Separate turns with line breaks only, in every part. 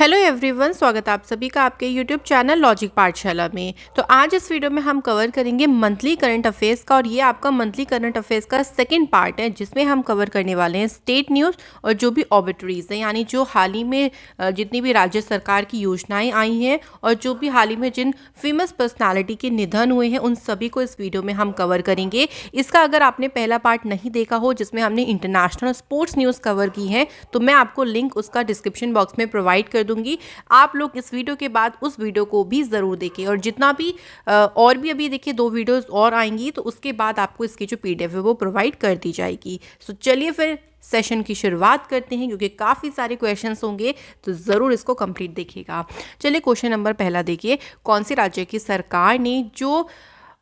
Hello everyone, स्वागत है आप सभी का आपके यूट्यूब चैनल लॉजिक पाठशाला में। तो आज इस वीडियो में हम कवर करेंगे मंथली करंट अफेयर्स का, और ये आपका मंथली करंट अफेयर्स का सेकंड पार्ट है, जिसमें हम कवर करने वाले हैं स्टेट न्यूज़ और जो भी ऑबिटरीज हैं, यानी जो हाल ही में जितनी भी राज्य सरकार की योजनाएं आई हैं और जो भी हाल ही में जिन फेमस पर्सनैलिटी के निधन हुए हैं, उन सभी को इस वीडियो में हम कवर करेंगे। इसका अगर आपने पहला पार्ट नहीं देखा हो, जिसमें हमने इंटरनेशनल स्पोर्ट्स न्यूज़ कवर की है, तो मैं आपको लिंक उसका डिस्क्रिप्शन बॉक्स में प्रोवाइड कर दूंगी। आप लोग इस वीडियो के बाद उस वीडियो को भी ज़रूर देखें, और जितना भी और भी अभी देखिए 2 वीडियोस और आएंगी, तो उसके बाद आपको इसकी जो PDF है वो प्रोवाइड कर दी जाएगी। सो चलिए फिर सेशन की शुरुआत करते हैं, क्योंकि काफ़ी सारे क्वेश्चंस होंगे, तो ज़रूर इसको कंप्लीट देखिएगा। चलिए क्वेश्चन नंबर पहला देखिए, कौन सी राज्य की सरकार ने जो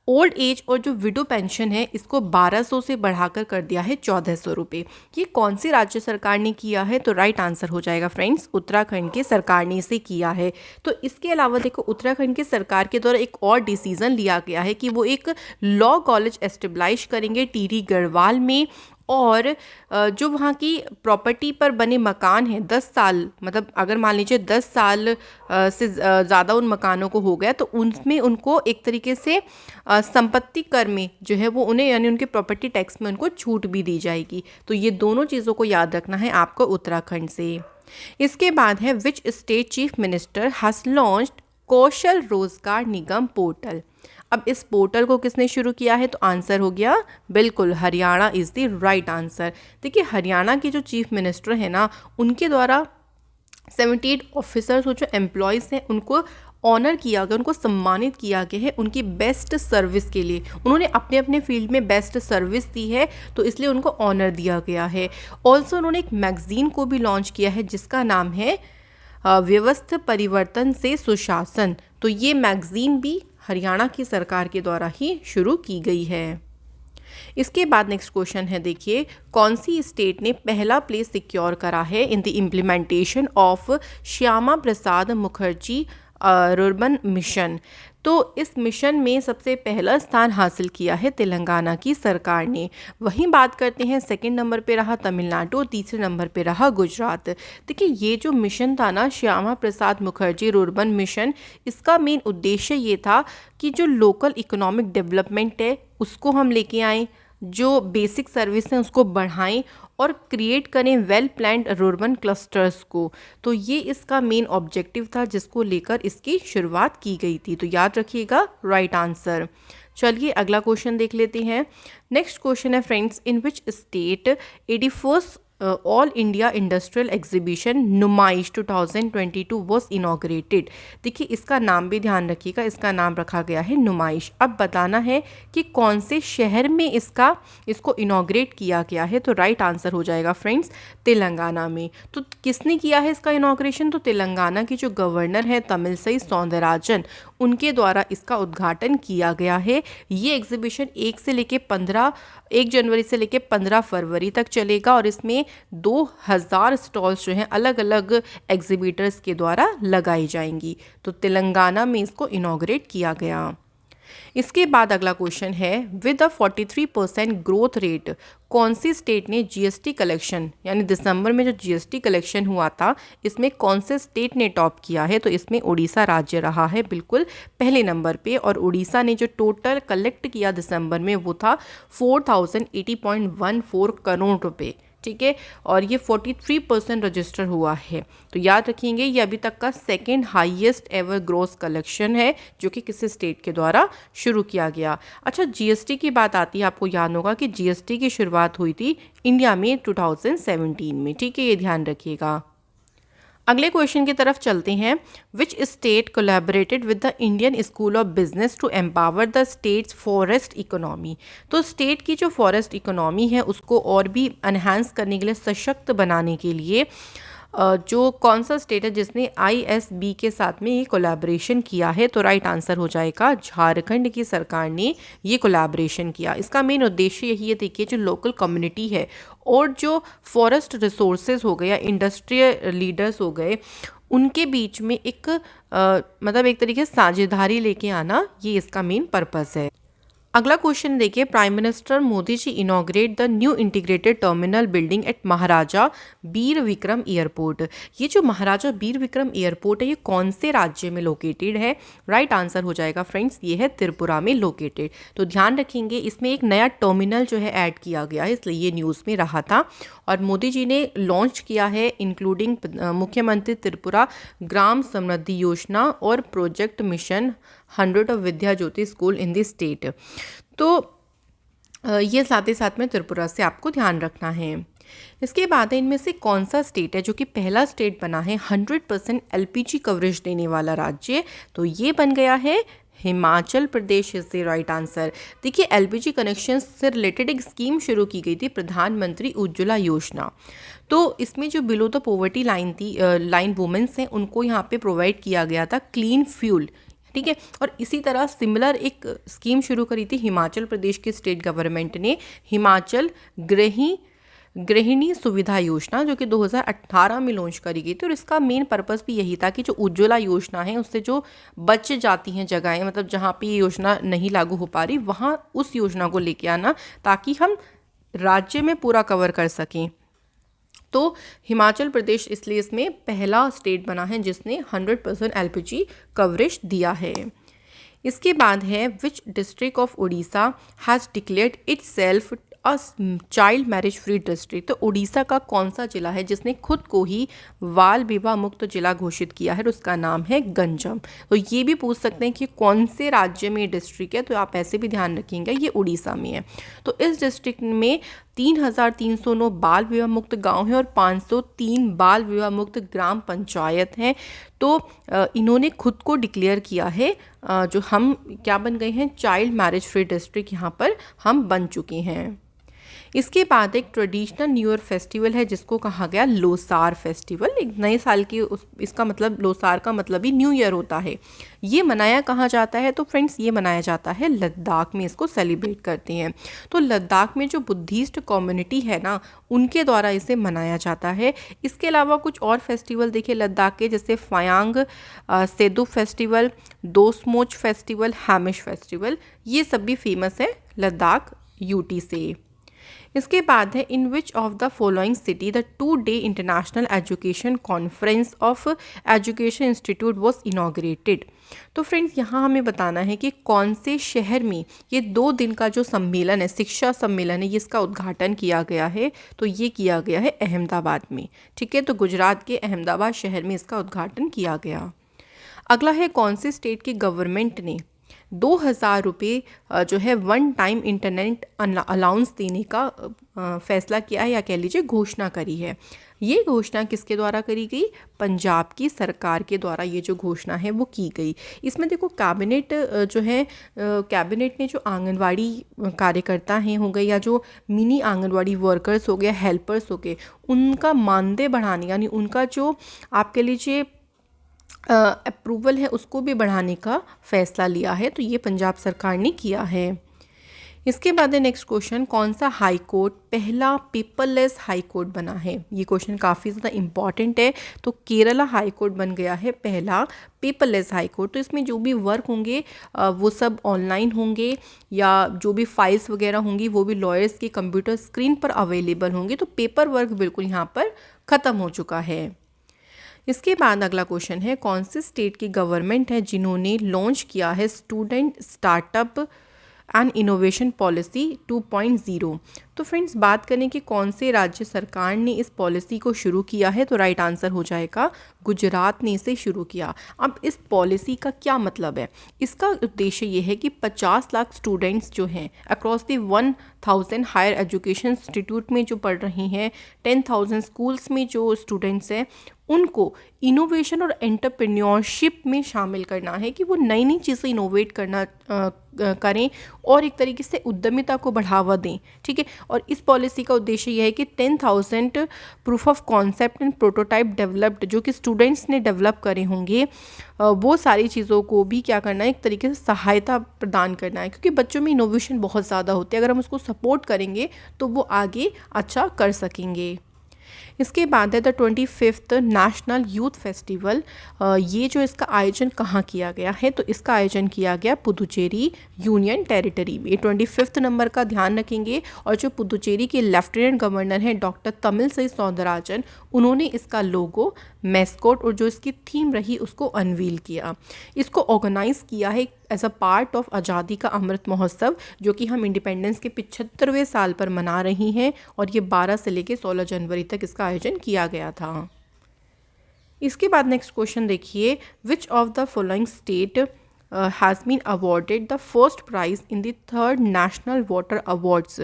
ओल्ड एज और जो विडो पेंशन है, इसको 1200 से बढ़ाकर कर दिया है 1400 रुपये। ये कौन सी राज्य सरकार ने किया है? तो राइट आंसर हो जाएगा फ्रेंड्स, उत्तराखंड की सरकार ने इसे किया है। तो इसके अलावा देखो, उत्तराखंड की सरकार के द्वारा एक और डिसीजन लिया गया है कि वो एक लॉ कॉलेज एस्टेब्लिश करेंगे टिहरी गढ़वाल में, और जो वहाँ की प्रॉपर्टी पर बने मकान हैं 10 साल, मतलब अगर मान लीजिए 10 साल से ज़्यादा उन मकानों को हो गया, तो उनमें उनको एक तरीके से संपत्ति कर में जो है वो उन्हें, यानी उनके प्रॉपर्टी टैक्स में उनको छूट भी दी जाएगी। तो ये दोनों चीज़ों को याद रखना है आपको उत्तराखंड से। इसके बाद है, which state chief minister has launched Kaushal Rozgar Nigam portal. अब इस पोर्टल को किसने शुरू किया है? तो आंसर हो गया बिल्कुल Haryana is the right answer. देखिए, हरियाणा के जो चीफ मिनिस्टर हैं ना, उनके द्वारा 78 ऑफिसर्स और जो एम्प्लॉयज़ हैं उनको ऑनर किया गया, उनको सम्मानित किया गया है उनकी बेस्ट सर्विस के लिए। उन्होंने अपने अपने फील्ड में बेस्ट सर्विस दी है, तो इसलिए उनको ऑनर दिया गया है। ऑल्सो उन्होंने एक मैगजीन को भी लॉन्च किया है, जिसका नाम है व्यवस्थित परिवर्तन से सुशासन। तो ये मैगजीन भी हरियाणा की सरकार के द्वारा ही शुरू की गई है। इसके बाद नेक्स्ट क्वेश्चन है, देखिए, कौन सी स्टेट ने पहला प्लेस सिक्योर करा है in the implementation of Shyama Prasad Mukherjee rurban mission. तो इस मिशन में सबसे पहला स्थान हासिल किया है तेलंगाना की सरकार ने। वहीं बात करते हैं, सेकंड नंबर पे रहा तमिलनाडु और तीसरे नंबर पे रहा गुजरात। देखिए, ये जो मिशन था ना, श्यामा प्रसाद मुखर्जी रूरबन मिशन, इसका मेन उद्देश्य ये था कि जो लोकल इकोनॉमिक डेवलपमेंट है उसको हम लेके आएँ, जो बेसिक सर्विस हैं उसको बढ़ाएं और क्रिएट करें वेल प्लान्ड रूरबन क्लस्टर्स को। तो ये इसका मेन ऑब्जेक्टिव था, जिसको लेकर इसकी शुरुआत की गई थी। तो याद रखिएगा राइट आंसर। चलिए अगला क्वेश्चन देख लेते हैं। नेक्स्ट क्वेश्चन है friends, in which state 81st all India industrial exhibition नुमाइश 2022 वॉज इनॉग्रेटेड। देखिए, इसका नाम भी ध्यान रखिएगा, इसका नाम रखा गया है नुमाइश। अब बताना है कि कौन से शहर में इसको इनॉग्रेट किया गया है। तो राइट आंसर हो जाएगा फ्रेंड्स, तेलंगाना में। तो किसने किया है इसका इनॉग्रेशन? तो तेलंगाना की जो गवर्नर है तमिलसाई सौंदरराजन, उनके द्वारा इसका उद्घाटन किया गया है। ये एग्जीबिशन 1 जनवरी से लेकर 15 फरवरी तक चलेगा, और इसमें 2000 स्टॉल्स जो हैं अलग अलग एग्जीबिटर्स के द्वारा लगाई जाएंगी। तो तेलंगाना में इसको इनॉग्रेट किया गया। इसके बाद अगला क्वेश्चन है, विद अ 43% ग्रोथ रेट, कौन सी स्टेट ने GST कलेक्शन, यानी दिसंबर में जो GST कलेक्शन हुआ था, इसमें कौन से स्टेट ने टॉप किया है? तो इसमें उड़ीसा राज्य रहा है बिल्कुल पहले नंबर पे, और उड़ीसा ने जो टोटल कलेक्ट किया दिसंबर में वो था 4080.14 करोड़ रुपये। ठीक है, और ये 43% रजिस्टर हुआ है। तो याद रखेंगे, ये अभी तक का second highest ever gross collection है, जो कि किसी स्टेट के द्वारा शुरू किया गया। अच्छा, GST की बात आती है, आपको याद होगा कि GST की शुरुआत हुई थी इंडिया में 2017 में। ठीक है, ये ध्यान रखिएगा। अगले क्वेश्चन की तरफ चलते हैं। Which state collaborated with the Indian School of Business to empower the state's forest economy. तो स्टेट की जो फॉरेस्ट इकोनॉमी है उसको और भी एनहांस करने के लिए, सशक्त बनाने के लिए, जो कौन सा स्टेट है जिसने ISB के साथ में ये कोलैबोरेशन किया है? तो राइट आंसर हो जाएगा झारखंड की सरकार ने ये कोलैबोरेशन किया। इसका मेन उद्देश्य यही है, देखिए, जो लोकल कम्युनिटी है और जो फॉरेस्ट रिसोर्सेज हो गए या इंडस्ट्रियल लीडर्स हो गए, उनके बीच में एक मतलब एक तरीके से साझेदारी लेके आना, ये इसका मेन पर्पस है। अगला क्वेश्चन देखिए, prime minister Modi ji inaugurate the new integrated terminal building at Maharaja Bir Vikram airport. ये जो महाराजा बीर विक्रम एयरपोर्ट है ये कौन से राज्य में लोकेटेड है? राइट आंसर हो जाएगा फ्रेंड्स, ये है त्रिपुरा में लोकेटेड। तो ध्यान रखेंगे इसमें एक नया टर्मिनल जो है ऐड किया गया है, इसलिए ये न्यूज़ में रहा था। और मोदी जी ने लॉन्च किया है इंक्लूडिंग मुख्यमंत्री त्रिपुरा ग्राम समृद्धि योजना और project mission 100 of Vidya Jyoti school in the state. तो ये साथ ही साथ में त्रिपुरा से आपको ध्यान रखना है। इसके बाद है, इनमें से कौन सा स्टेट है जो कि पहला स्टेट बना है 100% एलपीजी कवरेज देने वाला राज्य? तो ये बन गया है Himachal Pradesh is the right answer. देखिए, एलपीजी कनेक्शन से रिलेटेड एक स्कीम शुरू की गई थी, प्रधानमंत्री उज्ज्वला योजना। तो इसमें जो बिलो द पॉवर्टी लाइन थी, लाइन वुमेन्स हैं, उनको यहाँ पे प्रोवाइड किया गया था क्लीन फ्यूल। ठीक है, और इसी तरह सिमिलर एक स्कीम शुरू करी थी हिमाचल प्रदेश की स्टेट गवर्नमेंट ने, हिमाचल गृहिणी सुविधा योजना, जो कि 2018 में लॉन्च करी गई थी। और इसका मेन पर्पस भी यही था कि जो उज्ज्वला योजना है उससे जो बच जाती हैं जगहें, मतलब जहाँ पे ये योजना नहीं लागू हो पा रही, वहाँ उस योजना को लेके आना ताकि हम राज्य में पूरा कवर कर सकें। तो हिमाचल प्रदेश इसलिए इसमें पहला स्टेट बना है जिसने 100% एलपीजी कवरेज दिया है। इसके बाद है, which district of Orissa has declared itself a child marriage free district. तो उड़ीसा का कौन सा जिला है जिसने खुद को ही बाल विवाह मुक्त जिला घोषित किया है? उसका नाम है गंजम। तो ये भी पूछ सकते हैं कि कौन से राज्य में डिस्ट्रिक्ट है, तो आप ऐसे भी ध्यान रखिएगा ये उड़ीसा में है। तो इस डिस्ट्रिक्ट में 3,309 बाल विवाह मुक्त गांव हैं और 503 बाल विवाह मुक्त ग्राम पंचायत हैं। तो इन्होंने खुद को डिक्लेयर किया है, जो हम क्या बन गए हैं, चाइल्ड मैरिज फ्री डिस्ट्रिक्ट यहाँ पर हम बन चुके हैं। इसके बाद एक ट्रेडिशनल न्यू ईयर फेस्टिवल है जिसको कहा गया लोसार फेस्टिवल। एक नए साल की इसका मतलब लोसार का मतलब ही न्यू ईयर होता है। ये मनाया कहाँ जाता है? तो फ्रेंड्स ये मनाया जाता है लद्दाख में, इसको सेलिब्रेट करते हैं। तो लद्दाख में जो बुद्धिस्ट कम्युनिटी है ना, उनके द्वारा इसे मनाया जाता है। इसके अलावा कुछ और फेस्टिवल देखिए लद्दाख के, जैसे फयांग Seydou festival, दोस्मोच festival, Hamish festival, ये सब भी फेमस है लद्दाख यूटी से। इसके बाद है, in which of the following city the 2-day international education conference of education institute was inaugurated. तो फ्रेंड्स यहाँ हमें बताना है कि कौन से शहर में ये 2 दिन का जो सम्मेलन है, शिक्षा सम्मेलन है, ये इसका उद्घाटन किया गया है। तो ये किया गया है अहमदाबाद में। ठीक है, तो गुजरात के अहमदाबाद शहर में इसका उद्घाटन किया गया। अगला है, कौन से स्टेट की गवर्नमेंट ने 2,000 रुपये जो है वन टाइम इंटरनेट अलाउंस देने का फैसला किया है, या कह लीजिए घोषणा करी है। ये घोषणा किसके द्वारा करी गई? पंजाब की सरकार के द्वारा ये जो घोषणा है वो की गई। इसमें देखो कैबिनेट जो है, कैबिनेट ने जो आंगनवाड़ी कार्यकर्ता हैं हो गए, या जो मिनी आंगनवाड़ी वर्कर्स हो गए, हेल्पर्स हो गए, उनका मानदेय बढ़ाने, यानी उनका जो आप कह लीजिए अप्रूवल है उसको भी बढ़ाने का फैसला लिया है। तो ये पंजाब सरकार ने किया है। इसके बाद नेक्स्ट क्वेश्चन, कौन सा हाई कोर्ट पहला पेपरलेस हाई कोर्ट बना है? ये क्वेश्चन काफ़ी ज़्यादा इंपॉर्टेंट है। तो केरला हाई कोर्ट बन गया है पहला पेपरलेस हाई कोर्ट। तो इसमें जो भी वर्क होंगे वो सब ऑनलाइन होंगे, या जो भी फाइल्स वगैरह होंगी वो भी लॉयर्स की कंप्यूटर स्क्रीन पर अवेलेबल होंगे। तो पेपर वर्क बिल्कुल यहाँ पर ख़त्म हो चुका है। इसके बाद अगला क्वेश्चन है, कौन से स्टेट की गवर्नमेंट है जिन्होंने लॉन्च किया है student startup and innovation policy 2.0? तो फ्रेंड्स बात करें कि कौन से राज्य सरकार ने इस पॉलिसी को शुरू किया है, तो राइट आंसर हो जाएगा गुजरात ने इसे शुरू किया। अब इस पॉलिसी का क्या मतलब है? इसका उद्देश्य ये है कि 50 लाख स्टूडेंट्स जो हैं across the 1,000 higher education institute में जो पढ़ रही हैं, 10,000 स्कूल्स में जो स्टूडेंट्स हैं, उनको इनोवेशन और एंटरप्रेन्योरशिप में शामिल करना है, कि वो नई नई चीज़ें इनोवेट करना करें और एक तरीके से उद्यमिता को बढ़ावा दें। ठीक है, और इस पॉलिसी का उद्देश्य यह है कि 10,000 proof of concept and prototype developed, जो कि स्टूडेंट्स ने डेवलप करे होंगे, वो सारी चीज़ों को भी क्या करना है, एक तरीके से सहायता प्रदान करना है। क्योंकि बच्चों में इनोवेशन बहुत ज़्यादा होती है, अगर हम उसको सपोर्ट करेंगे तो वो आगे अच्छा कर सकेंगे। इसके बाद है the 25th national youth festival. ये जो इसका आयोजन कहाँ किया गया है, तो इसका आयोजन किया गया पुदुचेरी यूनियन टेरिटरी में। 25th नंबर का ध्यान रखेंगे। और जो पुदुचेरी के लेफ्टिनेंट गवर्नर हैं डॉक्टर तमिलसाई सौंदरराजन, उन्होंने इसका लोगो, मैस्कॉट और जो इसकी थीम रही उसको अनवील किया। इसको ऑर्गेनाइज किया है एज अ पार्ट ऑफ आज़ादी का अमृत महोत्सव, जो कि हम इंडिपेंडेंस के 75वें साल पर मना रही हैं, और ये 12 से लेकर 16 जनवरी तक इसका आयोजन किया गया था। इसके बाद नेक्स्ट क्वेश्चन देखिए, which of the following state has been awarded the first prize in the 3rd national water awards.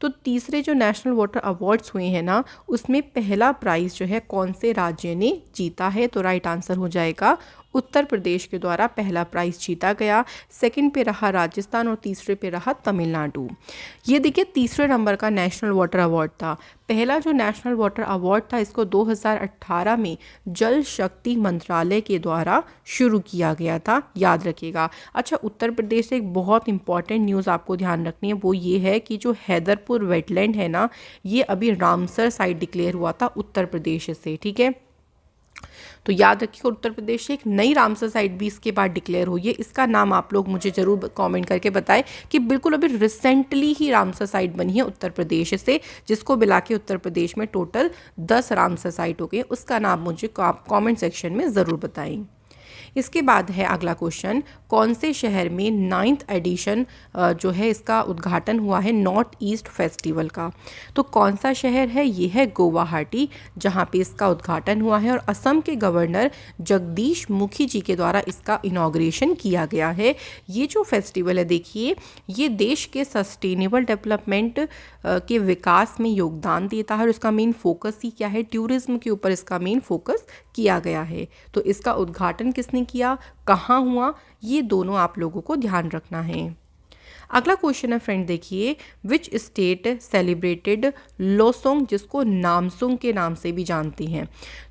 तो तीसरे जो नेशनल वाटर अवार्ड्स हुए हैं ना, उसमें पहला प्राइज़ जो है कौन से राज्य ने जीता है, तो राइट आंसर हो जाएगा उत्तर प्रदेश के द्वारा पहला प्राइज़ जीता गया। सेकंड पे रहा राजस्थान और तीसरे पे रहा तमिलनाडु। ये देखिए तीसरे नंबर का नेशनल वाटर अवार्ड था। पहला जो नेशनल वाटर अवार्ड था इसको 2018 में जल शक्ति मंत्रालय के द्वारा शुरू किया गया था, याद रखिएगा। अच्छा, उत्तर प्रदेश से एक बहुत इंपॉर्टेंट न्यूज़ आपको ध्यान रखनी है, वो ये है कि जो हैदरपुर वेटलैंड है ना, ये अभी रामसर साइट डिक्लेयर हुआ था उत्तर प्रदेश से, ठीक है। तो याद रखिए उत्तर प्रदेश से एक नई रामसर साइट भी इसके बाद डिक्लेयर हुई है। इसका नाम आप लोग मुझे ज़रूर कमेंट करके बताएं कि बिल्कुल अभी रिसेंटली ही रामसर साइट बनी है उत्तर प्रदेश से, जिसको मिला के उत्तर प्रदेश में टोटल 10 रामसर साइट हो गई। उसका नाम मुझे आप कॉमेंट सेक्शन में ज़रूर बताएं। इसके बाद है अगला क्वेश्चन, कौन से शहर में 9th एडिशन जो है इसका उद्घाटन हुआ है नॉर्थ ईस्ट फेस्टिवल का। तो कौन सा शहर है, ये है गुवाहाटी, जहाँ पे इसका उद्घाटन हुआ है और असम के गवर्नर जगदीश मुखी जी के द्वारा इसका इनॉग्रेशन किया गया है। ये जो फेस्टिवल है देखिए, ये देश के सस्टेनेबल डेवलपमेंट के विकास में योगदान देता है और इसका मेन फोकस ही क्या है, टूरिज्म के ऊपर इसका मेन फोकस किया गया है। तो इसका उद्घाटन किसने किया, कहाँ हुआ, ये दोनों आप लोगों को ध्यान रखना है। अगला क्वेश्चन है फ्रेंड देखिए, विच स्टेट सेलिब्रेटेड लोसोंग, जिसको नामसूंग के नाम से भी जानती हैं।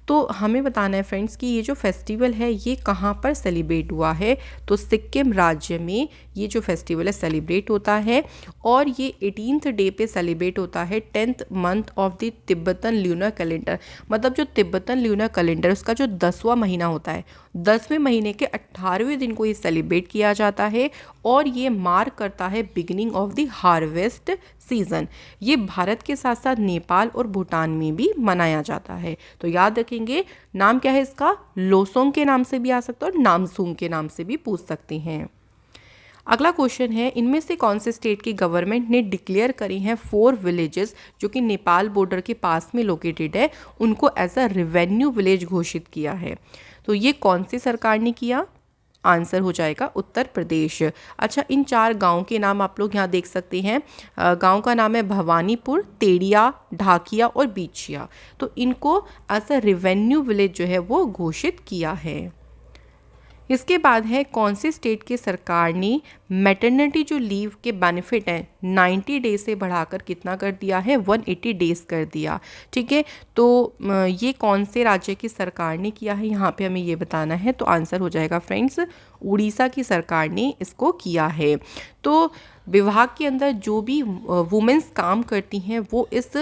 तो हमें बताना है फ्रेंड्स कि ये जो फेस्टिवल है ये कहाँ पर सेलिब्रेट हुआ है। तो सिक्किम राज्य में ये जो फेस्टिवल है सेलिब्रेट होता है और ये 18th डे पे सेलिब्रेट होता है 10th month of the Tibetan lunar calendar. मतलब जो तिब्बतन ल्यूनर कैलेंडर उसका जो 10वां महीना होता है, 10वें महीने के 18वें दिन को ये सेलिब्रेट किया जाता है और ये मार्क करता है beginning of the harvest season. ये भारत के साथ साथ नेपाल और भूटान में भी मनाया जाता है। तो याद रखेंगे नाम क्या है इसका, लोसोंग के नाम से भी आ सकता है और नामसूंग के नाम से भी पूछ सकते हैं। अगला क्वेश्चन है, इनमें से कौन से स्टेट की गवर्नमेंट ने डिक्लेयर करी हैं 4 विलेजेस जो कि नेपाल बॉर्डर के पास में लोकेटेड है, उनको एज अ रेवेन्यू विलेज घोषित किया है। तो ये कौन सी सरकार ने किया, आंसर हो जाएगा उत्तर प्रदेश। अच्छा, इन 4 गांव के नाम आप लोग यहाँ देख सकते हैं। गांव का नाम है भवानीपुर, तेड़िया, ढाकिया और बीचिया। तो इनको एज अ रेवेन्यू विलेज जो है वो घोषित किया है। इसके बाद है कौन सी स्टेट की सरकार ने मैटरनिटी जो लीव के बेनिफिट हैं 90 डेज से बढ़ाकर कितना कर दिया है, 180 डेज कर दिया। ठीक है, तो ये कौन से राज्य की सरकार ने किया है, यहाँ पे हमें ये बताना है। तो आंसर हो जाएगा फ्रेंड्स उड़ीसा की सरकार ने इसको किया है। तो विभाग के अंदर जो भी वुमेन्स काम करती हैं वो इस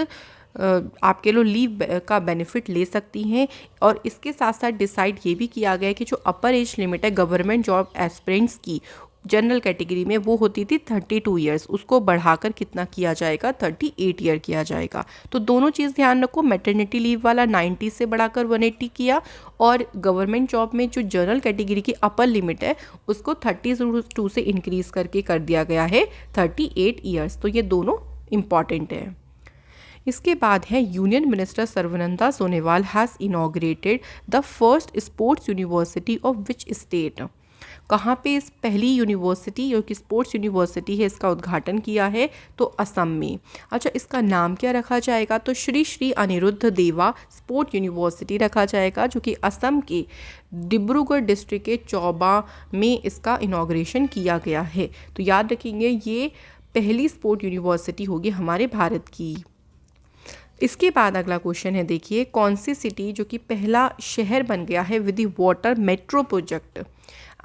आपके लोग लीव का बेनिफिट ले सकती हैं। और इसके साथ साथ डिसाइड ये भी किया गया है कि जो अपर एज लिमिट है गवर्नमेंट जॉब एस्पिरेंट्स की जनरल कैटेगरी में वो होती थी 32 ईयर्स, उसको बढ़ाकर कितना किया जाएगा, 38 ईयर किया जाएगा। तो दोनों चीज़ ध्यान रखो, मैटरनिटी लीव वाला 90 से बढ़ाकर 180 किया और गवर्नमेंट जॉब में जो जनरल कैटेगरी की अपर लिमिट है उसको 32 से इंक्रीज करके कर दिया गया है 38 ईयर्स। तो ये दोनों इम्पॉर्टेंट है। इसके बाद है union minister Sarbananda Sonowal has inaugurated the first sports university of which state. कहाँ पे इस पहली यूनिवर्सिटी जो कि स्पोर्ट्स यूनिवर्सिटी है इसका उद्घाटन किया है, तो असम में। अच्छा, इसका नाम क्या रखा जाएगा, तो श्री श्री अनिरुद्ध देवा स्पोर्ट यूनिवर्सिटी रखा जाएगा, जो कि असम के डिब्रूगढ़ डिस्ट्रिक्ट के चौबा में इसका इनॉग्रेशन किया गया है। तो याद रखेंगे ये पहली स्पोर्ट यूनिवर्सिटी होगी हमारे भारत की। इसके बाद अगला क्वेश्चन है देखिए, कौन सी सिटी जो कि पहला शहर बन गया है with the water metro project.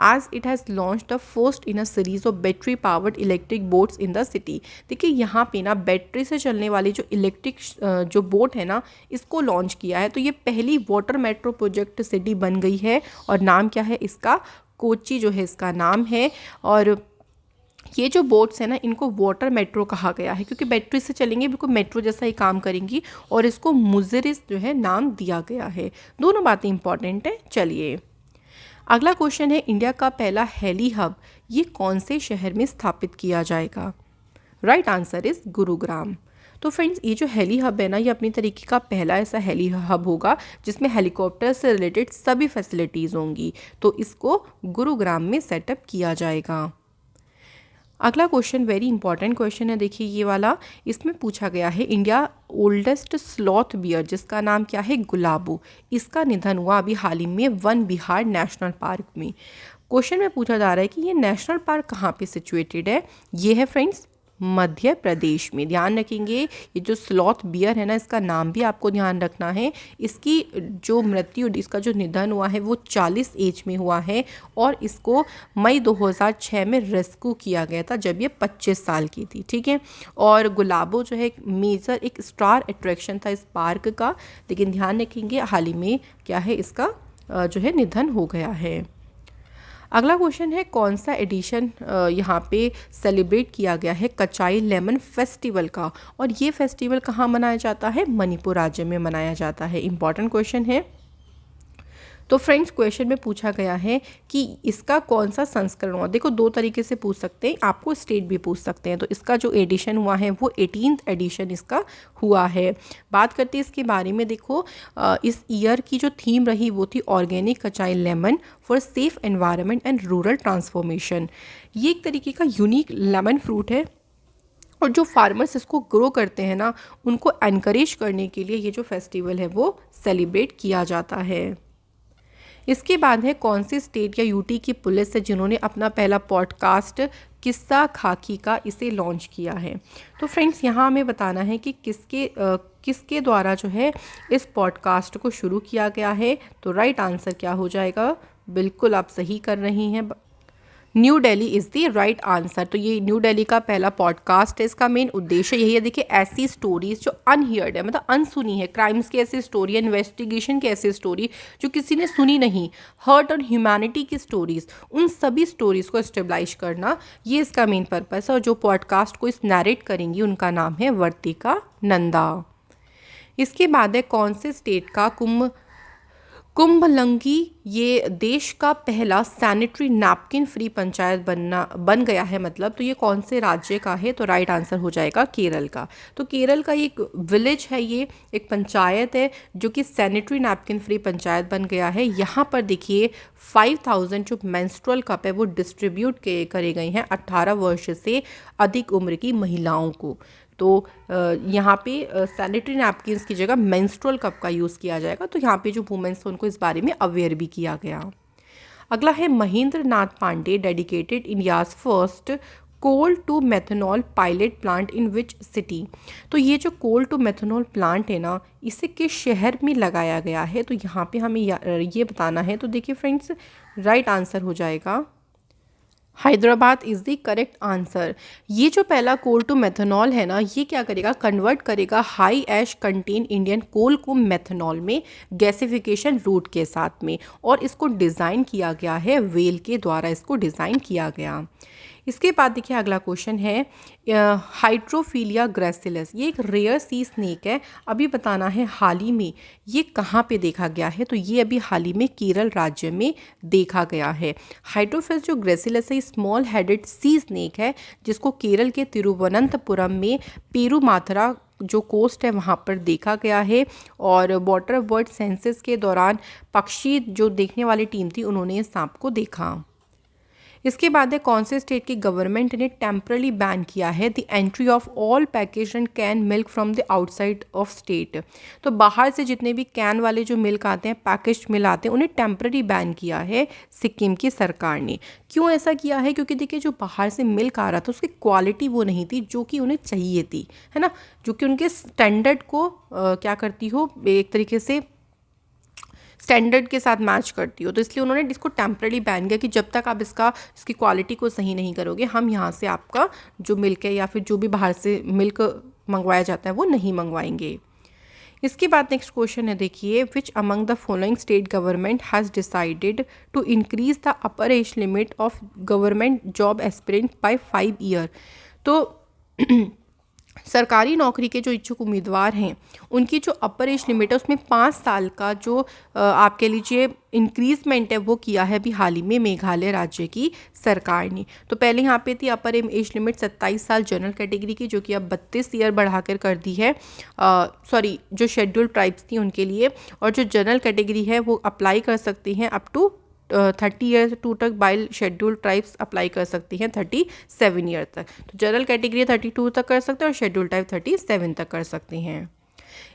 As it has launch the first in a series of battery powered electric boats in the city. देखिए यहाँ पे ना बैटरी से चलने वाली जो इलेक्ट्रिक जो बोट है ना, इसको लॉन्च किया है। तो ये पहली वाटर मेट्रो प्रोजेक्ट सिटी बन गई है और नाम क्या है इसका, कोच्चि जो है इसका नाम है। और ये जो बोट्स है ना, इनको वाटर मेट्रो कहा गया है क्योंकि बैटरी से चलेंगे, बिल्कुल मेट्रो जैसा ही काम करेंगी, और इसको मुज़रिस जो है नाम दिया गया है। दोनों बातें इंपॉर्टेंट हैं। चलिए अगला क्वेश्चन है, इंडिया का पहला हेली हब ये कौन से शहर में स्थापित किया जाएगा? Right answer is Gurugram. तो फ्रेंड्स, ये जो हेली हब है ना, ये अपनी तरीके का पहला ऐसा हेली हब होगा जिसमें हेलीकॉप्टर से रिलेटेड सभी फैसिलिटीज़ होंगी। तो इसको गुरुग्राम में सेटअप किया जाएगा। अगला क्वेश्चन वेरी इंपॉर्टेंट क्वेश्चन है, देखिए ये वाला। इसमें पूछा गया है, इंडिया ओल्डेस्ट स्लॉथ बियर जिसका नाम क्या है, गुलाबो, इसका निधन हुआ अभी हाल ही में वन विहार नेशनल पार्क में। क्वेश्चन में पूछा जा रहा है कि ये नेशनल पार्क कहाँ पे सिचुएटेड है। ये है फ्रेंड्स मध्य प्रदेश में। ध्यान रखेंगे, ये जो स्लॉथ बियर है ना, इसका नाम भी आपको ध्यान रखना है। इसकी जो मृत्यु, इसका जो निधन हुआ है वो 40 एज में हुआ है और इसको मई 2006 में रेस्क्यू किया गया था जब ये 25 साल की थी। ठीक है, और गुलाबो जो है एक मेजर, एक स्टार अट्रैक्शन था इस पार्क का, लेकिन ध्यान रखेंगे हाल ही में क्या है, इसका जो है निधन हो गया है। अगला क्वेश्चन है, कौन सा एडिशन यहाँ पे सेलिब्रेट किया गया है कचाई लेमन फेस्टिवल का, और ये फेस्टिवल कहाँ मनाया जाता है, मणिपुर राज्य में मनाया जाता है। इंपॉर्टेंट क्वेश्चन है। तो फ्रेंड्स, क्वेश्चन में पूछा गया है कि इसका कौन सा संस्करण हुआ। देखो दो तरीके से पूछ सकते हैं, आपको स्टेट भी पूछ सकते हैं। तो इसका जो एडिशन हुआ है वो 18th एडिशन इसका हुआ है। बात करते हैं इसके बारे में। देखो इस ईयर की जो थीम रही वो थी organic कचाई lemon for safe environment and rural transformation. ये एक तरीके का यूनिक लेमन फ्रूट है और जो फार्मर्स इसको ग्रो करते हैं ना, उनको एनकरेज करने के लिए ये जो फेस्टिवल है वो सेलिब्रेट किया जाता है। इसके बाद है, कौन सी स्टेट या यूटी की पुलिस है जिन्होंने अपना पहला पॉडकास्ट किस्सा खाकी का इसे लॉन्च किया है। तो फ्रेंड्स, यहाँ हमें बताना है कि किसके द्वारा जो है इस पॉडकास्ट को शुरू किया गया है। तो राइट आंसर क्या हो जाएगा, बिल्कुल आप सही कर रही हैं, new Delhi is the right answer. तो ये न्यू दिल्ली का पहला पॉडकास्ट है। इसका मेन उद्देश्य यही है, देखिए ऐसी स्टोरीज जो अनहियर्ड है, मतलब अनसुनी है, क्राइम्स की ऐसी स्टोरी, इन्वेस्टिगेशन की ऐसी स्टोरी जो किसी ने सुनी नहीं, हर्ट और ह्यूमैनिटी की स्टोरीज, उन सभी स्टोरीज को स्टेबलाइज करना, ये इसका मेन पर्पस है। और जो पॉडकास्ट को इस नैरेट करेंगी उनका नाम है वर्तिका नंदा। इसके बाद है, कौन से स्टेट का कुंभलंगी ये देश का पहला सैनिटरी नैपकिन फ्री पंचायत बन गया है, मतलब। तो ये कौन से राज्य का है, तो राइट आंसर हो जाएगा केरल का। तो केरल का एक विलेज है, ये एक पंचायत है जो कि सैनिटरी नैपकिन फ्री पंचायत बन गया है। यहाँ पर देखिए 5000 जो मेंस्ट्रुअल कप है वो डिस्ट्रीब्यूट करे गए हैं 18 वर्ष से अधिक उम्र की महिलाओं को। तो यहाँ पे सैनिटरी नैपकिन्स की जगह मेंस्ट्रुअल कप का यूज़ किया जाएगा। तो यहाँ पे जो वुमेन्स उनको इस बारे में अवेयर भी किया गया। अगला है, Mahendra Nath Pandey dedicated India's first coal to methanol pilot plant in which city. तो ये जो कोल टू मेथनॉल प्लांट है ना, इसे किस शहर में लगाया गया है, तो यहाँ पे हमें ये बताना है। तो देखिए फ्रेंड्स, राइट आंसर हो जाएगा Hyderabad is the correct answer. ये जो पहला कोल टू मेथनॉल है ना, ये क्या करेगा, कन्वर्ट करेगा हाई ऐश कंटेन इंडियन कोल को मेथनॉल में गैसिफिकेशन रूट के साथ में, और इसको डिज़ाइन किया गया है, वेल के द्वारा इसको डिज़ाइन किया गया। इसके बाद देखिए अगला क्वेश्चन है, हाइड्रोफिलिया ग्रेसिलस, ये एक रेयर सी स्नेक है। अभी बताना है हाल ही में ये कहाँ पे देखा गया है, तो ये अभी हाल ही में केरल राज्य में देखा गया है। हाइड्रोफिलिस जो ग्रेसिलस है, स्मॉल हेडेड सी स्नेक है जिसको केरल के तिरुवनंतपुरम में पेरुमाथरा जो कोस्ट है वहाँ पर देखा गया है। और वाटर बर्ड सेंसस के दौरान पक्षी जो देखने वाली टीम थी उन्होंने इस सांप को देखा। इसके बाद है, कौन से स्टेट की गवर्नमेंट ने टेम्परली बैन किया है the entry of all package and can milk from the outside of state. तो बाहर से जितने भी कैन वाले जो मिल्क आते हैं, पैकेज मिल्क आते हैं, उन्हें टेम्पररी बैन किया है सिक्किम की सरकार ने। क्यों ऐसा किया है, क्योंकि देखिए जो बाहर से मिल्क आ रहा था उसकी क्वालिटी वो नहीं थी जो कि उन्हें चाहिए थी, है ना, जो कि उनके स्टैंडर्ड को क्या करती हो, एक तरीके से स्टैंडर्ड के साथ मैच करती हो, तो इसलिए उन्होंने इसको टेम्पररी बैन किया कि जब तक आप इसकी क्वालिटी को सही नहीं करोगे, हम यहाँ से आपका जो मिल्क है या फिर जो भी बाहर से मिल्क मंगवाया जाता है वो नहीं मंगवाएंगे। इसके बाद नेक्स्ट क्वेश्चन है, देखिए, which among the following state government has decided to increase the upper age limit of government job aspirant by 5 year. तो सरकारी नौकरी के जो इच्छुक उम्मीदवार हैं उनकी जो अपर एज लिमिट है उसमें 5 साल का जो आप कह लीजिए इंक्रीजमेंट है वो किया है अभी हाल ही में मेघालय राज्य की सरकार ने। तो पहले यहाँ पे थी अपर एज लिमिट 27 साल जनरल कैटेगरी की, जो कि अब 32 ईयर बढ़ाकर कर दी है, सॉरी जो शेड्यूल्ड ट्राइब्स थी उनके लिए, और जो जनरल कैटेगरी है वो अप्लाई कर सकती हैं अप टू 30 ईयर टू तक, बाइल शेड्यूल्ड ट्राइब्स अप्लाई कर सकती हैं 37 ईयर तक। तो जनरल कैटेगरी 32 तक कर सकते हैं और शेड्यूल्ड ट्राइब 37 तक कर सकती हैं।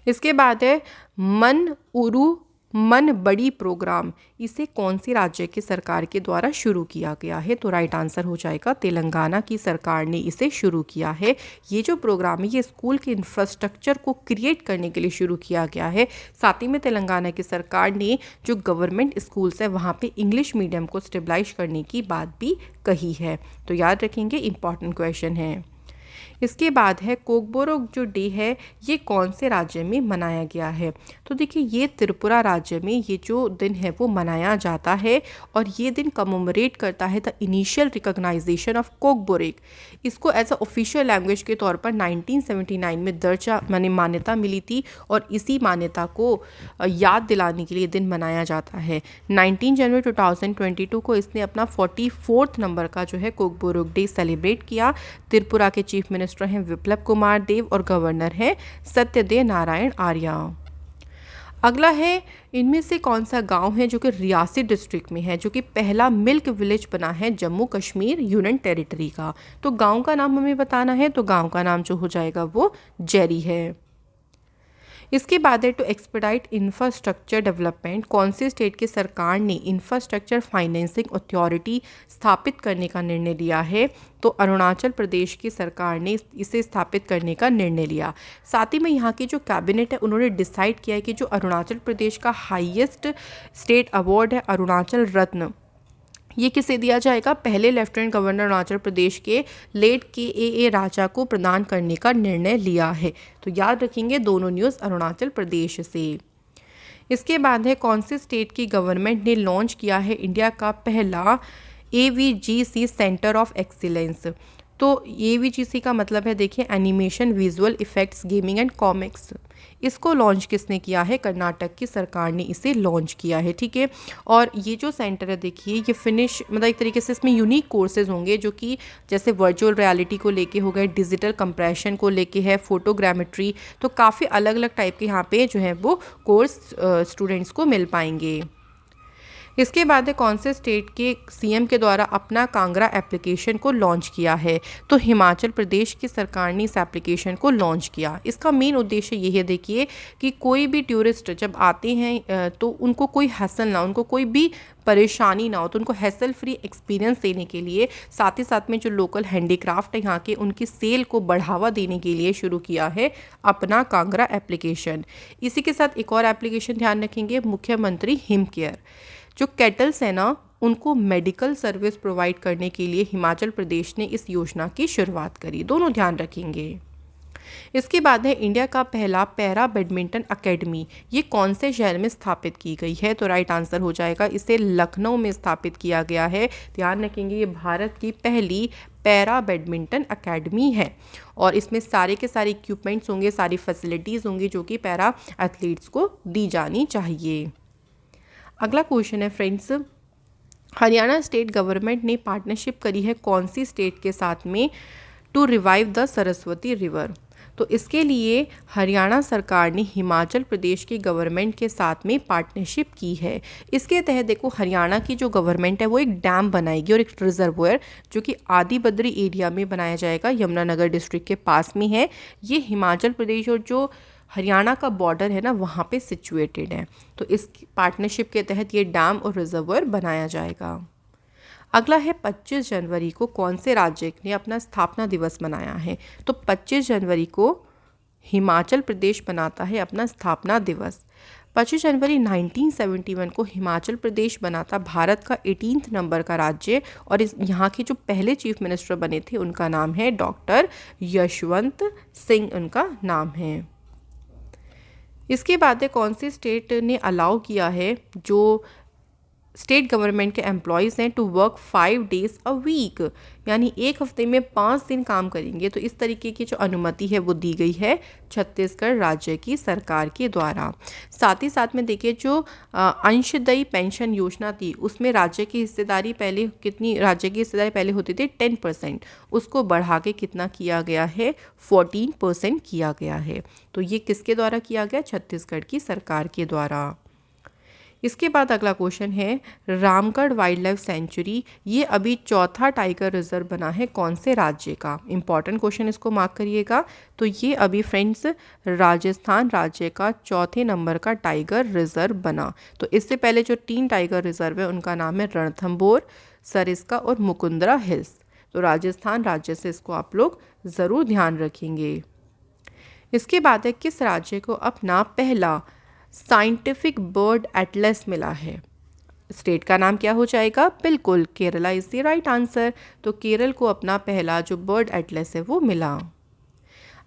इसके बाद है मन उरु मन बड़ी प्रोग्राम, इसे कौन सी राज्य की सरकार के द्वारा शुरू किया गया है? तो राइट आंसर हो जाएगा तेलंगाना की सरकार ने इसे शुरू किया है। ये जो प्रोग्राम है ये स्कूल के इंफ्रास्ट्रक्चर को क्रिएट करने के लिए शुरू किया गया है। साथ ही में तेलंगाना की सरकार ने जो गवर्नमेंट स्कूल्स है वहाँ पे इंग्लिश मीडियम को स्टेबलाइज करने की बात भी कही है। तो याद रखेंगे, इंपॉर्टेंट क्वेश्चन है। इसके बाद है कोकबोरोक जो डे है ये कौन से राज्य में मनाया गया है? तो देखिए ये त्रिपुरा राज्य में ये जो दिन है वो मनाया जाता है और ये दिन कमोमरेट करता है द इनिशियल रिकॉग्नाइजेशन ऑफ कोकबोरेक। इसको एज अ ऑफिशियल लैंग्वेज के तौर पर 1979 में दर्जा मान्यता मिली थी और इसी मान्यता को याद दिलाने के लिए दिन मनाया जाता है। 19 जनवरी 2022 को इसने अपना 44th नंबर का जो है कोकबोरोक डे सेलिब्रेट किया। त्रिपुरा के चीफ मिनिस्टर हैं विप्लव कुमार देव और गवर्नर हैं सत्यदेव नारायण आर्य। अगला है, इनमें से कौन सा गांव है जो कि रियासी डिस्ट्रिक्ट में है, जो कि पहला मिल्क विलेज बना है जम्मू कश्मीर यूनियन टेरिटरी का? तो गांव का नाम हमें बताना है, तो गांव का नाम जो हो जाएगा वो जेरी है। इसके बाद है टू एक्सपेडाइट इंफ्रास्ट्रक्चर डेवलपमेंट, कौन से स्टेट की सरकार ने इंफ्रास्ट्रक्चर फाइनेंसिंग अथॉरिटी स्थापित करने का निर्णय लिया है? तो अरुणाचल प्रदेश की सरकार ने इसे स्थापित करने का निर्णय लिया। साथ ही में यहाँ की जो कैबिनेट है उन्होंने डिसाइड किया है कि जो अरुणाचल प्रदेश का हाईएस्ट स्टेट अवार्ड है अरुणाचल रत्न, ये किसे दिया जाएगा? पहले लेफ्टिनेंट गवर्नर अरुणाचल प्रदेश के लेट KAA राजा को प्रदान करने का निर्णय लिया है। तो याद रखेंगे दोनों न्यूज़ अरुणाचल प्रदेश से। इसके बाद है कौन से स्टेट की गवर्नमेंट ने लॉन्च किया है इंडिया का पहला AVGC सेंटर ऑफ एक्सीलेंस? तो AVGC का मतलब है देखिए animation, visual effects, gaming and comics. इसको लॉन्च किसने किया है? कर्नाटक की सरकार ने इसे लॉन्च किया है, ठीक है। और ये जो सेंटर है देखिए ये मतलब एक तरीके से इसमें यूनिक कोर्सेज होंगे जो कि जैसे वर्चुअल रियलिटी को लेके हो गए, डिजिटल कंप्रेशन को लेके है, फोटोग्रामेट्री, तो काफ़ी अलग अलग टाइप के यहाँ पे जो है वो कोर्स स्टूडेंट्स को मिल पाएंगे। इसके बाद है कौन से स्टेट के CM के द्वारा अपना कांगड़ा एप्लीकेशन को लॉन्च किया है? तो हिमाचल प्रदेश की सरकार ने इस एप्लीकेशन को लॉन्च किया। इसका मेन उद्देश्य ये है देखिए कि कोई भी टूरिस्ट जब आते हैं तो उनको कोई हैसल ना, उनको कोई भी परेशानी ना हो, तो उनको हैसल फ्री एक्सपीरियंस देने के लिए, साथ ही साथ में जो लोकल हैंडीक्राफ्ट है यहाँ के उनकी सेल को बढ़ावा देने के लिए शुरू किया है अपना कांगड़ा एप्लीकेशन। इसी के साथ एक और एप्लीकेशन ध्यान रखेंगे, मुख्यमंत्री हिम केयर। जो कैटल्स है ना उनको मेडिकल सर्विस प्रोवाइड करने के लिए हिमाचल प्रदेश ने इस योजना की शुरुआत करी, दोनों ध्यान रखेंगे। इसके बाद है इंडिया का पहला पैरा बैडमिंटन अकेडमी, ये कौन से शहर में स्थापित की गई है? तो राइट आंसर हो जाएगा इसे लखनऊ में स्थापित किया गया है। ध्यान रखेंगे ये भारत की पहली पैरा बैडमिंटन अकेडमी है और इसमें सारे के सारे इक्विपमेंट्स होंगे, सारी फैसिलिटीज़ होंगी जो कि पैरा एथलीट्स को दी जानी चाहिए। अगला क्वेश्चन है फ्रेंड्स, हरियाणा स्टेट गवर्नमेंट ने पार्टनरशिप करी है कौन सी स्टेट के साथ में to revive the Saraswati river? तो इसके लिए हरियाणा सरकार ने हिमाचल प्रदेश की गवर्नमेंट के साथ में पार्टनरशिप की है। इसके तहत देखो हरियाणा की जो गवर्नमेंट है वो एक डैम बनाएगी और एक रिजर्वोयर जो कि आदि बद्री एरिया में बनाया जाएगा, यमुनानगर डिस्ट्रिक्ट के पास में है। ये हिमाचल प्रदेश और जो हरियाणा का बॉर्डर है ना वहाँ पे सिचुएटेड है। तो इस पार्टनरशिप के तहत ये डैम और रिजर्वोयर बनाया जाएगा। अगला है 25 जनवरी को कौन से राज्य ने अपना स्थापना दिवस मनाया है? तो 25 जनवरी को हिमाचल प्रदेश मनाता है अपना स्थापना दिवस। 25 जनवरी 1971 को हिमाचल प्रदेश बना था भारत का 18th नंबर का राज्य, और इस यहाँ के जो पहले चीफ मिनिस्टर बने थे उनका नाम है डॉक्टर यशवंत सिंह, उनका नाम है। इसके बाद कौन सी स्टेट ने अलाउ किया है जो स्टेट गवर्नमेंट के एम्प्लॉयज़ हैं to work 5 days a week, यानी एक हफ्ते में 5 दिन काम करेंगे। तो इस तरीके की जो अनुमति है वो दी गई है छत्तीसगढ़ राज्य की सरकार के द्वारा। साथ ही साथ में देखिए जो अंशदायी पेंशन योजना थी उसमें राज्य की हिस्सेदारी पहले होती थी 10%, उसको बढ़ा के कितना किया गया है 14% किया गया है। तो ये किसके द्वारा किया गया? छत्तीसगढ़ की सरकार के द्वारा। इसके बाद अगला क्वेश्चन है रामगढ़ वाइल्ड लाइफ सेंचुरी, ये अभी चौथा टाइगर रिजर्व बना है कौन से राज्य का? इंपॉर्टेंट क्वेश्चन, इसको मार्क करिएगा। तो ये अभी फ्रेंड्स राजस्थान राज्य का चौथे नंबर का टाइगर रिजर्व बना। तो इससे पहले जो 3 टाइगर रिजर्व है उनका नाम है रणथंभौर, सरिस्का और मुकुंदरा हिल्स। तो राजस्थान राज्य से इसको आप लोग ज़रूर ध्यान रखेंगे। इसके बाद है किस राज्य को अपना पहला साइंटिफिक बर्ड एटलस मिला है? स्टेट का नाम क्या हो जाएगा? बिल्कुल Kerala is the right answer. तो केरल को अपना पहला जो बर्ड एटलस है वो मिला।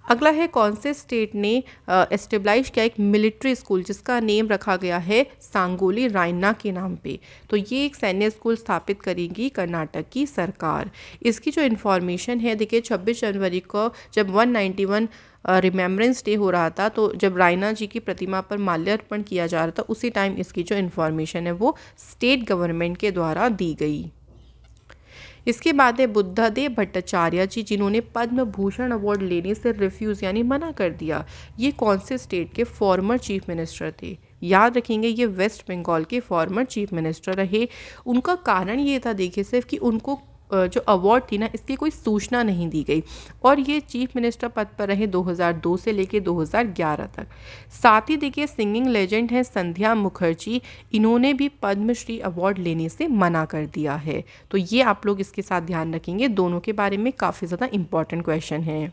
अगला है कौन से स्टेट ने एस्टेब्लिश किया एक मिलिट्री स्कूल जिसका नेम रखा गया है सांगोली रायन्ना के नाम पे? तो ये एक सैन्य स्कूल स्थापित करेगी कर्नाटक की सरकार। इसकी जो इन्फॉर्मेशन है देखिए 26 जनवरी को जब 191 रिमेम्बरेंस डे हो रहा था, तो जब रायना जी की प्रतिमा पर माल्यार्पण किया जा रहा था उसी टाइम इसकी जो इन्फॉर्मेशन है वो स्टेट गवर्नमेंट के द्वारा दी गई। इसके बाद है बुद्धदेव भट्टाचार्य जी जिन्होंने पद्म भूषण अवार्ड लेने से रिफ्यूज़ यानी मना कर दिया। ये कौन से स्टेट के फॉर्मर चीफ मिनिस्टर थे? याद रखेंगे ये वेस्ट बंगाल के फॉर्मर चीफ मिनिस्टर रहे। उनका कारण ये था देखिए सिर्फ कि उनको जो अवार्ड थी ना इसकी कोई सूचना नहीं दी गई, और ये चीफ मिनिस्टर पद पर रहे 2002 से लेके 2011 तक। साथ ही देखिए सिंगिंग लेजेंड है संध्या मुखर्जी, इन्होंने भी पद्मश्री अवार्ड लेने से मना कर दिया है। तो ये आप लोग इसके साथ ध्यान रखेंगे, दोनों के बारे में काफ़ी ज़्यादा इंपॉर्टेंट क्वेश्चन है।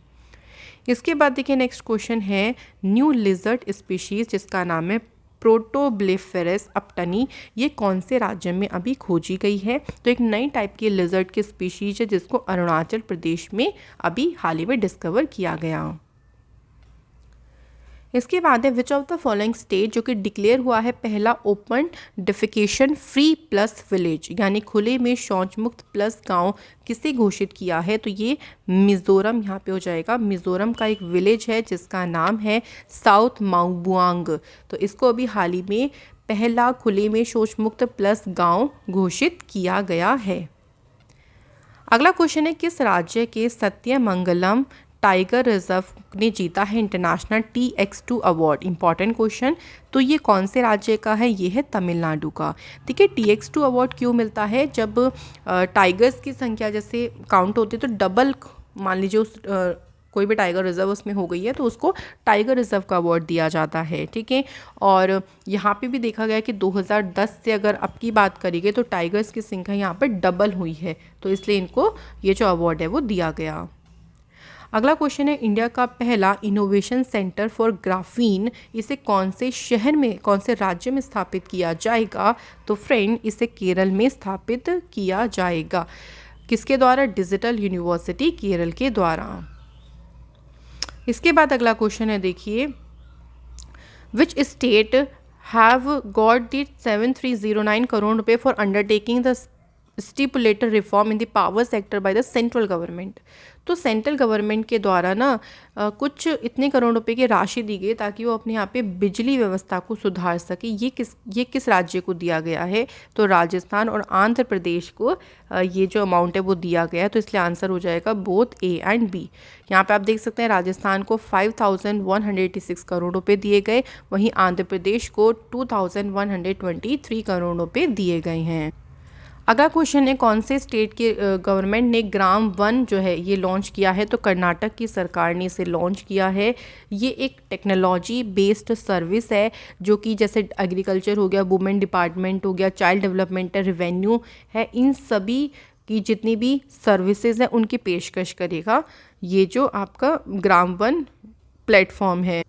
इसके बाद देखिए नेक्स्ट क्वेश्चन है न्यू लिजर्ड स्पीशीज़ जिसका नाम है प्रोटोब्लेफेरस अपटनी, ये कौन से राज्य में अभी खोजी गई है? तो एक नई टाइप की लिजर्ड की स्पीशीज है जिसको अरुणाचल प्रदेश में अभी हाल ही में डिस्कवर किया गया। इसके बाद है विच ऑफ द फॉलोइंग स्टेट जो कि डिक्लेयर हुआ है पहला open defecation free plus village यानी खुले में शौच मुक्त प्लस गांव किसे घोषित किया है? तो ये मिज़ोरम यहाँ पे हो जाएगा। मिज़ोरम का एक विलेज है जिसका नाम है साउथ माउबुआंग। तो इसको अभी हाल ही में पहला खुले में शौच मुक्त प्लस गांव घोषित किया गया है। अगला क्वेश्चन है किस राज्य के सत्यमंगलम टाइगर रिजर्व ने जीता है international TX2 award? Important question. तो ये कौन से राज्य का है? ये है तमिलनाडु का। देखिए TX2 अवार्ड क्यों मिलता है? जब टाइगर्स की संख्या जैसे काउंट होती है तो डबल, मान लीजिए उस कोई भी टाइगर रिजर्व उसमें हो गई है तो उसको टाइगर रिजर्व का अवार्ड दिया जाता है, ठीक है। और यहाँ पे भी देखा गया कि 2010 से अगर अब की बात करी गई तो टाइगर्स की संख्या यहाँ पर डबल हुई है, तो इसलिए इनको ये जो अवार्ड है वो दिया गया। अगला क्वेश्चन है इंडिया का पहला इनोवेशन सेंटर फॉर ग्राफीन इसे कौन से शहर में, कौन से राज्य में स्थापित किया जाएगा? तो फ्रेंड इसे केरल में स्थापित किया जाएगा। किसके द्वारा? डिजिटल यूनिवर्सिटी केरल के द्वारा। इसके बाद अगला क्वेश्चन है देखिए which state have got the 7309 crore रुपए for undertaking the stipulated reform in the power sector by the central government? तो सेंट्रल गवर्नमेंट के द्वारा ना कुछ इतने करोड़ रुपए की राशि दी गई ताकि वो अपने यहाँ पे बिजली व्यवस्था को सुधार सके। ये किस राज्य को दिया गया है? तो राजस्थान और आंध्र प्रदेश को ये जो अमाउंट है वो दिया गया है। तो इसलिए आंसर हो जाएगा बोथ A एंड B। यहाँ पे आप देख सकते हैं राजस्थान को 5186 करोड़ रुपए दिए गए, वहीं आंध्र प्रदेश को 2123 करोड़ रुपए दिए गए हैं। अगला क्वेश्चन है कौन से स्टेट के गवर्नमेंट ने ग्राम वन जो है ये लॉन्च किया है? तो कर्नाटक की सरकार ने इसे लॉन्च किया है। ये एक टेक्नोलॉजी बेस्ड सर्विस है जो कि जैसे एग्रीकल्चर हो गया, वुमेन डिपार्टमेंट हो गया, चाइल्ड डेवलपमेंट है, रेवेन्यू है, इन सभी की जितनी भी सर्विसेज हैं उनकी पेशकश करेगा ये जो आपका ग्राम वन प्लेटफॉर्म है।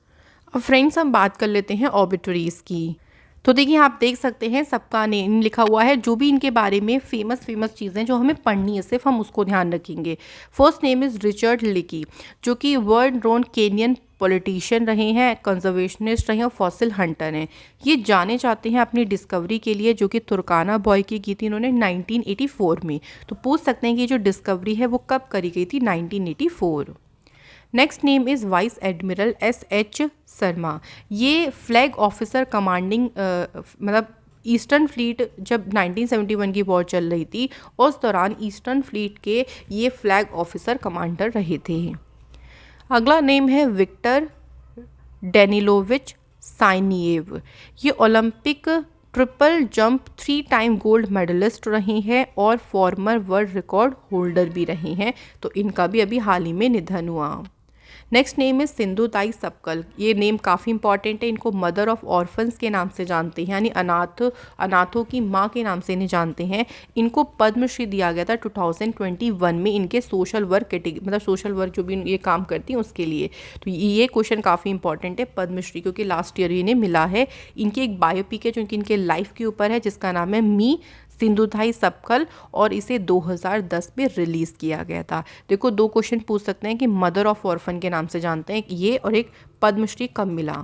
अब फ्रेंड्स हम बात कर लेते हैं ऑबिटरीज की। तो देखिए आप देख सकते हैं सबका नेम लिखा हुआ है, जो भी इनके बारे में फेमस चीज़ें जो हमें पढ़नी है सिर्फ हम उसको ध्यान रखेंगे। फर्स्ट नेम इज़ रिचर्ड लिकी, जो कि वर्ल्ड नोन केनियन पॉलिटिशियन रहे हैं, कंजर्वेशनिस्ट रहे हैं और फॉसिल हंटर हैं। ये जाने जाते हैं अपनी डिस्कवरी के लिए, जो कि तुर्काना बॉय की थी इन्होंने 1984 में। तो पूछ सकते हैं कि जो डिस्कवरी है वो कब करी गई थी, 1984। Next name is vice admiral SH Sharma. ये फ्लैग ऑफिसर कमांडिंग मतलब ईस्टर्न फ्लीट, जब 1971 की वॉर चल रही थी उस दौरान ईस्टर्न फ्लीट के ये फ्लैग ऑफिसर कमांडर रहे थे। अगला नेम है विक्टर डेनिलोविच साइनिएव। ये Olympic triple jump 3 time gold medallist रहे हैं और फॉर्मर वर्ल्ड रिकॉर्ड होल्डर भी रहे हैं। तो इनका भी अभी हाल ही में निधन हुआ। Next name is Sindhutai Sapkal. ये नेम काफ़ी इंपॉर्टेंट है, इनको मदर ऑफ ऑर्फन्स के नाम से जानते हैं, यानी अनाथों की माँ के नाम से इन्हें जानते हैं। इनको पद्मश्री दिया गया था 2021 में इनके सोशल वर्क कैटेगरी, मतलब सोशल वर्क जो भी ये काम करती हैं उसके लिए। तो ये क्वेश्चन काफ़ी इंपॉर्टेंट है पद्मश्री, क्योंकि लास्ट ईयर इन्हें मिला है। इनकी एक बायोपिक है जो कि इनके लाइफ के ऊपर है, जिसका नाम है मी सिंधुताई सपकल, और इसे 2010 में रिलीज़ किया गया था। देखो 2 क्वेश्चन पूछ सकते हैं कि मदर ऑफ ऑर्फन के नाम से जानते हैं ये, और एक पद्मश्री कब मिला।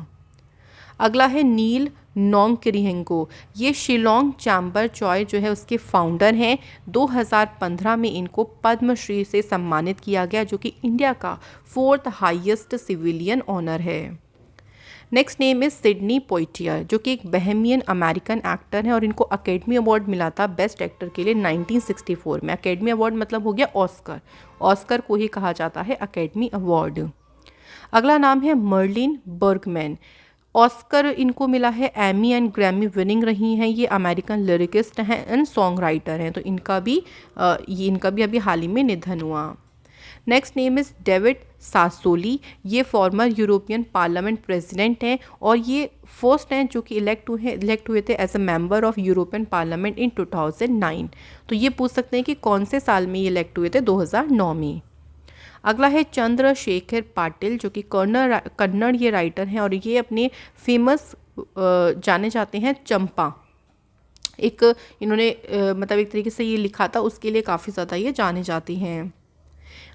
अगला है नील नोंगकिरिहेंको। ये शिलोंग चैम्बर चॉय जो है उसके फाउंडर हैं। 2015 में इनको पद्मश्री से सम्मानित किया गया, जो कि इंडिया का 4th हाईएस्ट सिविलियन ऑनर है। नेक्स्ट नेम इज सिडनी पोइटियर, जो कि एक बहमियन अमेरिकन एक्टर है और इनको अकेडमी अवार्ड मिला था बेस्ट एक्टर के लिए 1964 में। अकेडमी अवार्ड मतलब हो गया ऑस्कर, ऑस्कर को ही कहा जाता है अकेडमी अवार्ड। अगला नाम है मर्लिन बर्गमैन। ऑस्कर इनको मिला है, एमी एंड ग्रैमी विनिंग रही हैं। ये अमेरिकन लिरिकिस्ट हैं एंड सॉन्ग राइटर हैं। तो इनका भी अभी हाल ही में निधन हुआ। Next name is David Sasoli. ये फॉर्मर यूरोपियन पार्लियामेंट प्रेसिडेंट हैं और ये फर्स्ट हैं जो कि इलेक्ट हुए थे as a member of European Parliament in 2009। तो ये पूछ सकते हैं कि कौन से साल में ये इलेक्ट हुए थे, 2009 में। अगला है चंद्रशेखर पाटिल, जो कि कन्नड़ ये राइटर हैं और ये अपने फेमस जाने जाते हैं चंपा, एक इन्होंने मतलब एक तरीके से ये लिखा था, उसके लिए काफ़ी ज़्यादा ये जाने जाती हैं।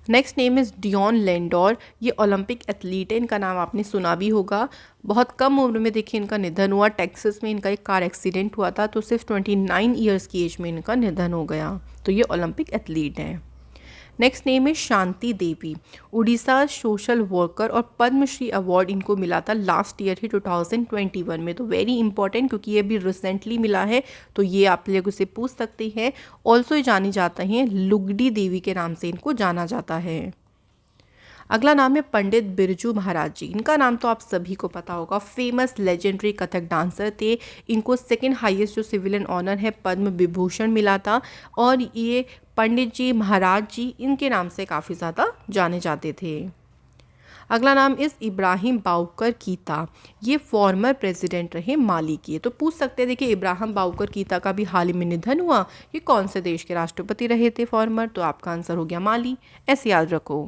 Next name is Deon Lendore. ये ओलंपिक एथलीट है, इनका नाम आपने सुना भी होगा। बहुत कम उम्र में देखिए इनका निधन हुआ। टेक्सास में इनका एक कार एक्सीडेंट हुआ था, तो सिर्फ 29 ईयर्स की एज में इनका निधन हो गया। तो ये ओलंपिक एथलीट हैं। नेक्स्ट नेम है शांति देवी, उड़ीसा सोशल वर्कर, और पद्मश्री अवार्ड इनको मिला था लास्ट ईयर ही 2021 में। तो वेरी इंपॉर्टेंट, क्योंकि ये भी रिसेंटली मिला है, तो ये आप लोग उसे पूछ सकते हैं। ऑल्सो ये जानी जाते हैं लुगडी देवी के नाम से इनको जाना जाता है। अगला नाम है पंडित बिरजू महाराज जी। इनका नाम तो आप सभी को पता होगा, फेमस लेजेंडरी कथक डांसर थे। इनको 2nd हाईएस्ट जो सिविलियन ऑनर है पद्म विभूषण मिला था, और ये पंडित जी महाराज जी इनके नाम से काफ़ी ज़्यादा जाने जाते थे। अगला नाम इज़ इब्राहिम बाउकर कीता। ये फॉर्मर प्रेसिडेंट रहे माली के। तो पूछ सकते हैं, देखिए इब्राहिम बाउकर कीता का भी हाल ही में निधन हुआ। ये कौन से देश के राष्ट्रपति रहे थे फॉर्मर? तो आपका आंसर हो गया माली, ऐसे याद रखो।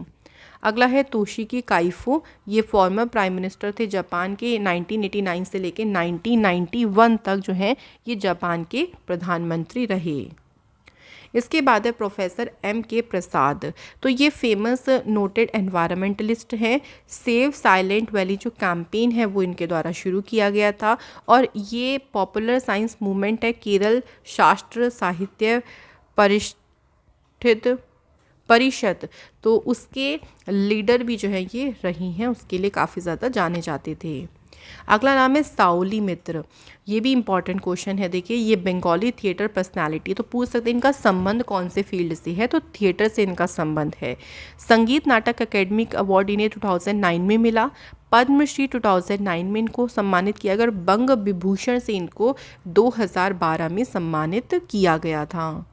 अगला है तोशिकी काइफो। ये फॉर्मर प्राइम मिनिस्टर थे जापान के। 1989 से लेकर 1991 तक जो है ये जापान के प्रधानमंत्री रहे। इसके बाद है प्रोफेसर MK प्रसाद। तो ये फेमस नोटेड एनवायरमेंटलिस्ट हैं। सेव साइलेंट वैली जो कैंपेन है वो इनके द्वारा शुरू किया गया था, और ये पॉपुलर साइंस मूवमेंट है केरल शास्त्र साहित्य परिषद, तो उसके लीडर भी जो है ये रही हैं, उसके लिए काफ़ी ज़्यादा जाने जाते थे। अगला नाम है साओली मित्र। ये भी इंपॉर्टेंट क्वेश्चन है। देखिए ये बंगाली थिएटर पर्सनालिटी। तो पूछ सकते हैं इनका संबंध कौन से फील्ड से है? तो थिएटर से इनका संबंध है। संगीत नाटक अकेडमिक अवार्ड इन्हें 2009 में मिला। पद्मश्री 2009 में इनको सम्मानित किया गया, और बंग विभूषण से इनको 2012 में सम्मानित किया गया था।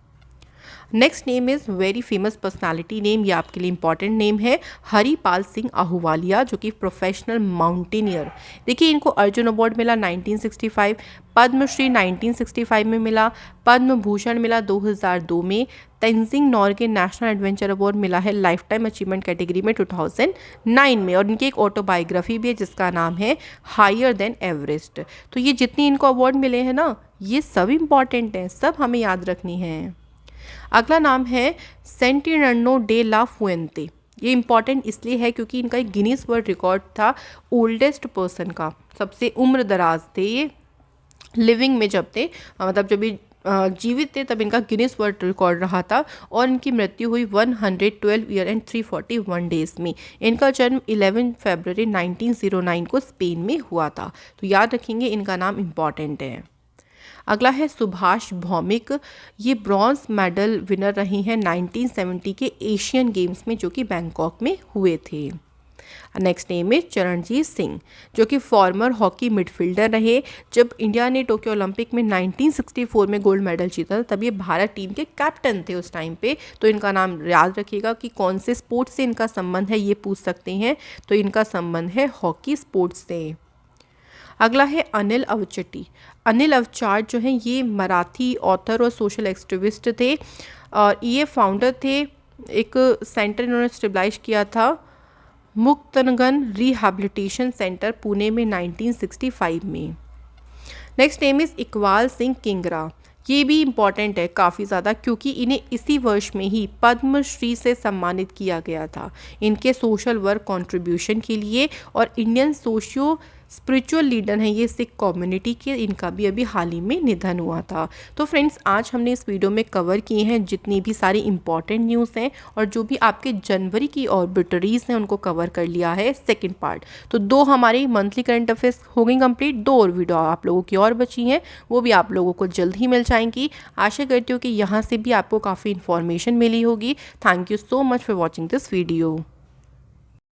Next name is very famous personality name, ये आपके लिए इंपॉर्टेंट नेम है, हरिपाल सिंह आहूवालिया, जो कि प्रोफेशनल माउंटेनियर। देखिए इनको अर्जुन अवार्ड मिला 1965, पद्मश्री 1965 में मिला, पद्म भूषण मिला 2002 में, Tenzing Norgay national adventure award मिला है लाइफ टाइम अचीवमेंट कैटेगरी में 2009 में, और इनकी एक ऑटोबायोग्राफी भी है जिसका नाम है हायर देन एवरेस्ट। तो ये जितनी इनको अवार्ड मिले हैं ना, ये सब इंपॉर्टेंट हैं, सब हमें याद रखनी है। अगला नाम है सेंटिनर्नो डे ला फुएंते। ये इंपॉर्टेंट इसलिए है क्योंकि इनका एक गिनीज वर्ल्ड रिकॉर्ड था ओल्डेस्ट पर्सन का, सबसे उम्र दराज थे ये लिविंग में जब थे, मतलब जब भी जीवित थे तब इनका गिनीज वर्ल्ड रिकॉर्ड रहा था, और इनकी मृत्यु हुई 112 ईयर एंड 341 डेज में। इनका जन्म 11 फरवरी 1909 को स्पेन में हुआ था। तो याद रखेंगे, इनका नाम इम्पॉर्टेंट है। अगला है सुभाष भौमिक, ये ब्रॉन्ज मेडल विनर रही हैं 1970 के एशियन गेम्स में, जो कि बैंकॉक में हुए थे। नेक्स्ट नेम है चरणजीत सिंह, जो कि फॉर्मर हॉकी मिडफील्डर रहे। जब इंडिया ने टोक्यो ओलंपिक में 1964 में गोल्ड मेडल जीता तब ये भारत टीम के कैप्टन थे उस टाइम पे। तो इनका नाम याद रखिएगा कि कौन से स्पोर्ट्स से इनका संबंध है, ये पूछ सकते हैं। तो इनका संबंध है हॉकी स्पोर्ट्स से। अगला है अनिल अवचटी। अनिल अवचार जो हैं ये मराठी ऑथर और सोशल एक्टिविस्ट थे, और ये फाउंडर थे, एक सेंटर इन्होंने स्टेबलाइज किया था, मुक्तनगन रिहैबिलिटेशन सेंटर, पुणे में 1965 में। Next name is Iqbal Singh Kingra. ये भी इम्पॉर्टेंट है काफ़ी ज़्यादा क्योंकि इन्हें इसी वर्ष में ही पद्मश्री से सम्मानित किया गया था इनके सोशल वर्क कंट्रीब्यूशन के लिए, और इंडियन सोशियो स्पिरिचुअल लीडर हैं ये सिख कम्युनिटी के। इनका भी अभी हाल ही में निधन हुआ था। तो फ्रेंड्स, आज हमने इस वीडियो में कवर किए हैं जितनी भी सारी इंपॉर्टेंट न्यूज़ हैं, और जो भी आपके जनवरी की ऑर्बिटरीज हैं उनको कवर कर लिया है सेकंड पार्ट। तो 2 हमारी मंथली करंट अफेयर्स हो गई कंप्लीट, 2 और वीडियो आप लोगों की और बची हैं, वो भी आप लोगों को जल्द ही मिल जाएंगी। आशा करती हूँ कि यहाँ से भी आपको काफ़ी इन्फॉर्मेशन मिली होगी। Thank you so much for watching this video.